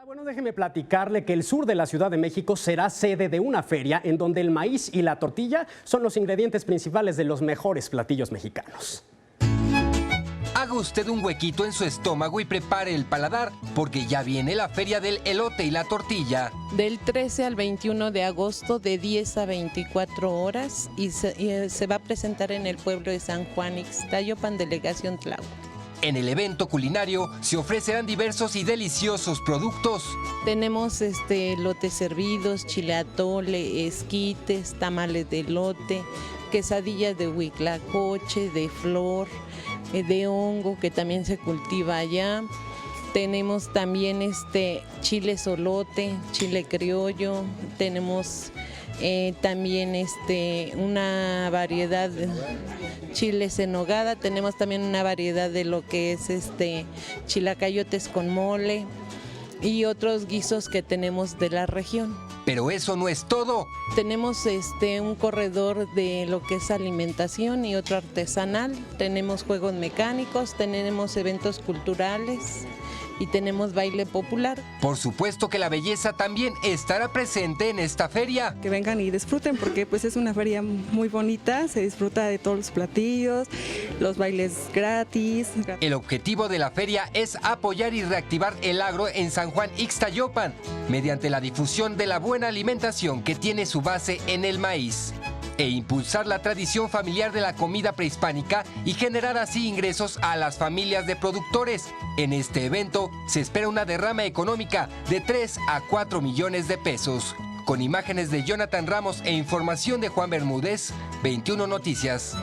Bueno, déjeme platicarle que el sur de la Ciudad de México será sede de una feria en donde el maíz y la tortilla son los ingredientes principales de los mejores platillos mexicanos. Haga usted un huequito en su estómago y prepare el paladar, porque ya viene la feria del elote y la tortilla. Del 13 al 21 de agosto, de 10 a 24 horas, y se va a presentar en el pueblo de San Juan Ixtayopan, delegación Tláhuac. En el evento culinario se ofrecerán diversos y deliciosos productos. Tenemos elotes hervidos, chile atole, esquites, tamales de elote, quesadillas de huitlacoche, de flor, de hongo, que también se cultiva allá. Tenemos también chile solote, chile criollo, tenemos también una variedad de chiles en nogada, tenemos también una variedad de lo que es chilacayotes con mole y otros guisos que tenemos de la región. Pero eso no es todo. Tenemos un corredor de lo que es alimentación y otro artesanal, tenemos juegos mecánicos, tenemos eventos culturales y tenemos baile popular. Por supuesto que la belleza también estará presente en esta feria. Que vengan y disfruten porque pues es una feria muy bonita, se disfruta de todos los platillos, los bailes gratis. El objetivo de la feria es apoyar y reactivar el agro en San Juan Ixtayopan mediante la difusión de la buena alimentación que tiene su base en el maíz e impulsar la tradición familiar de la comida prehispánica y generar así ingresos a las familias de productores. En este evento se espera una derrama económica de 3 a 4 millones de pesos. Con imágenes de Jonathan Ramos e información de Juan Bermúdez, 21 Noticias.